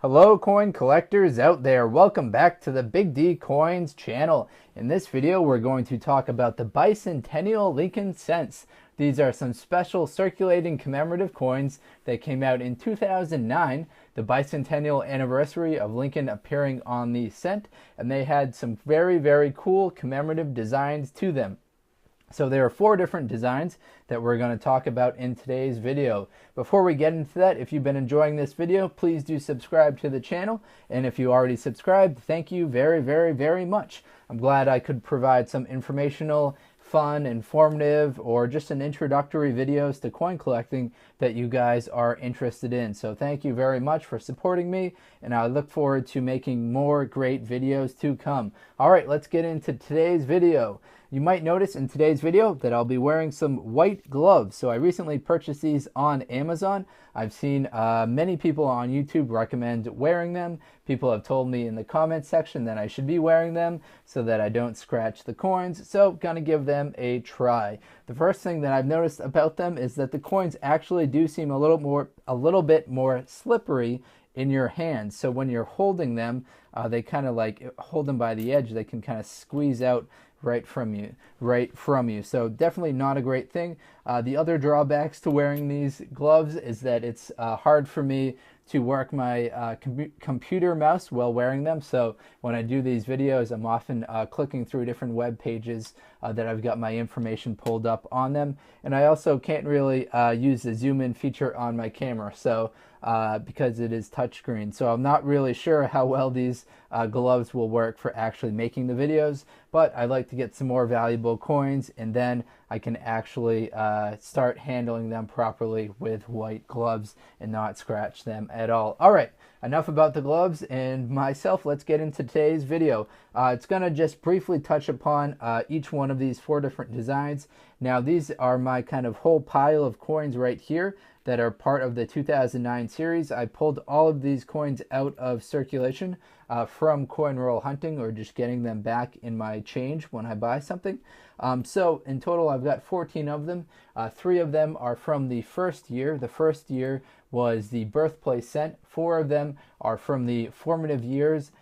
Hello coin collectors out there, welcome back to the Big D Coins channel. In this video we're going to talk about the Bicentennial Lincoln cents. These are some special circulating commemorative coins that came out in 2009, the bicentennial anniversary of Lincoln appearing on the cent, and they had some very cool commemorative designs to them. So there are 4 different designs that we're going to talk about in today's video. Before we get into that, if you've been enjoying this video, please do subscribe to the channel. And if you already subscribed, thank you very much. I'm glad I could provide some informational, fun, informative, or just an introductory videos to coin collecting that you guys are interested in. So thank you very much for supporting me, and I look forward to making more great videos to come. All right, let's get into today's video. You might notice in today's video that I'll be wearing some white gloves. So I recently purchased these on Amazon. I've seen many people on YouTube recommend wearing them. People have told me in the comments section that I should be wearing them so that I don't scratch the coins. So gonna give them a try. The first thing that I've noticed about them is that the coins actually do seem a little bit more slippery in your hands. So when you're holding them, they kind of like hold them by the edge. They can kind of squeeze out right from you. So definitely not a great thing. The other drawbacks to wearing these gloves is that it's hard for me to work my computer mouse while wearing them. So when I do these videos, I'm often clicking through different web pages that I've got my information pulled up on them. And I also can't really use the zoom in feature on my camera, so because it is touchscreen. So I'm not really sure how well these gloves will work for actually making the videos, but I like to get some more valuable coins, and then I can actually start handling them properly with white gloves and not scratch them at all. All right, enough about the gloves and myself. Let's get into today's video. It's going to just briefly touch upon each one of these 4 different designs. Now, these are my kind of whole pile of coins right here that are part of the 2009 series. I pulled all of these coins out of circulation from coin roll hunting, or just getting them back in my change when I buy something. So in total, I've got 14 of them. 3 of them are from the first year. The first year was the birthplace cent. 4 of them are from the formative years.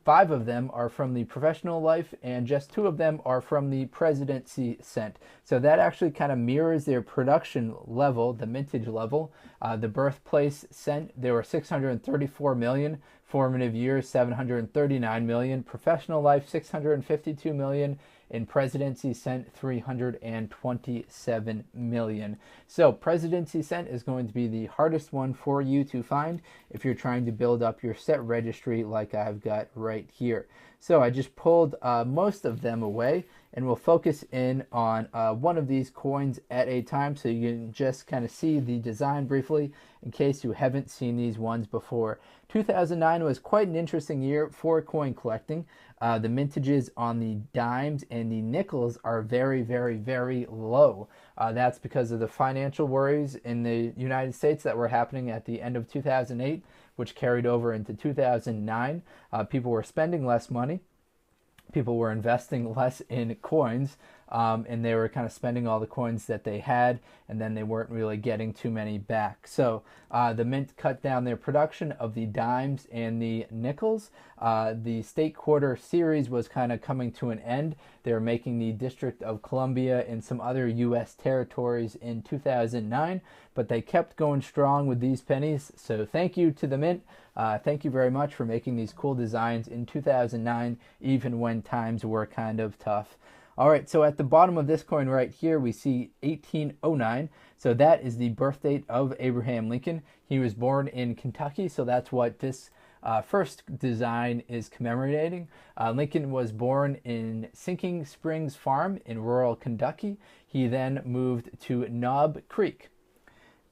5 of them are from the professional life, and just 2 of them are from the presidency cent. So that actually kind of mirrors their production level, the mintage level. The birthplace cent, there were 634 million. Formative years, 739 million. Professional life, 652 million. In presidency cent, 327 million. So presidency cent is going to be the hardest one for you to find if you're trying to build up your set registry like I've got right here. So I just pulled most of them away, and we'll focus in on one of these coins at a time so you can just kind of see the design briefly in case you haven't seen these ones before. 2009 was quite an interesting year for coin collecting. The mintages on the dimes and the nickels are very low. That's because of the financial worries in the United States that were happening at the end of 2008, which carried over into 2009. People were spending less money. People were investing less in coins, and they were kind of spending all the coins that they had, and then they weren't really getting too many back. So the mint cut down their production of the dimes and the nickels. The state quarter series was kind of coming to an end. They were making the District of Columbia and some other U.S. territories in 2009, but they kept going strong with these pennies. So thank you to the mint. Thank you very much for making these cool designs in 2009, even when times were kind of tough. All right, so at the bottom of this coin right here, we see 1809. So that is the birth date of Abraham Lincoln. He was born in Kentucky, so that's what this first design is commemorating. Lincoln was born in Sinking Springs Farm in rural Kentucky. He then moved to Knob Creek.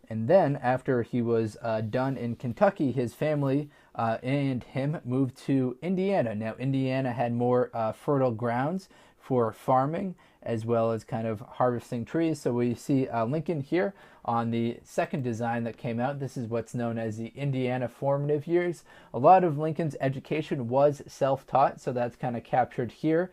And then after he was done in Kentucky, his family and him moved to Indiana. Now, Indiana had more fertile grounds for farming as well as kind of harvesting trees. So we see Lincoln here on the second design that came out. This is what's known as the Indiana formative years. A lot of Lincoln's education was self-taught, so that's kind of captured here.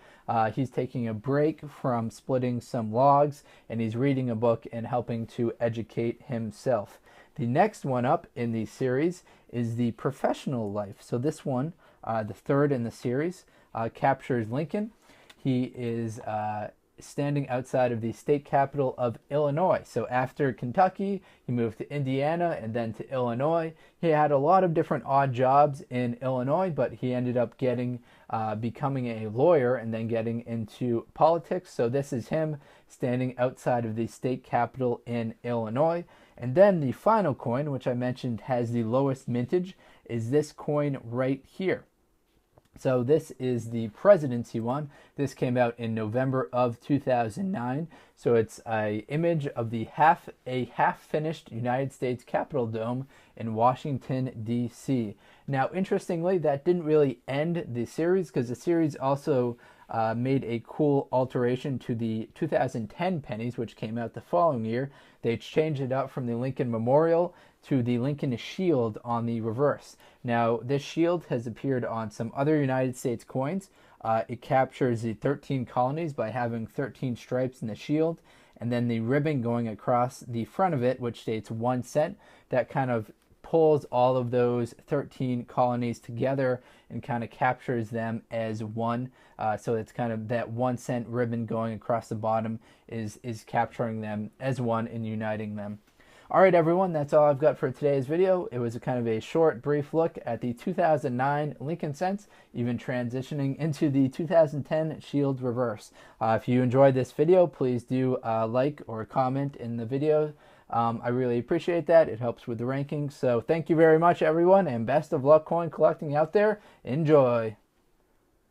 He's taking a break from splitting some logs, and he's reading a book and helping to educate himself. The next one up in the series is the professional life. So this one, the third in the series, captures Lincoln. He is standing outside of the state capital of Illinois. So after Kentucky, he moved to Indiana and then to Illinois. He had a lot of different odd jobs in Illinois, but he ended up becoming a lawyer and then getting into politics. So this is him standing outside of the state capital in Illinois. And then the final coin, which I mentioned has the lowest mintage, is this coin right here. So this is the Presidency one. This came out in November of 2009. So it's an image of a half-finished United States Capitol dome in Washington, D.C. Now, interestingly, that didn't really end the series, because the series also made a cool alteration to the 2010 pennies, which came out the following year. They changed it up from the Lincoln Memorial to the Lincoln Shield on the reverse. Now, this shield has appeared on some other United States coins. It captures the 13 colonies by having 13 stripes in the shield, and then the ribbon going across the front of it, which states 1 cent. That kind of pulls all of those 13 colonies together and kind of captures them as one. So it's kind of that 1 cent ribbon going across the bottom is capturing them as one and uniting them. All right, everyone, that's all I've got for today's video. It was a kind of a short, brief look at the 2009 Lincoln cents, even transitioning into the 2010 Shield Reverse. If you enjoyed this video, please do like or comment in the video. I really appreciate that. It helps with the rankings. So thank you very much, everyone, and best of luck coin collecting out there. Enjoy.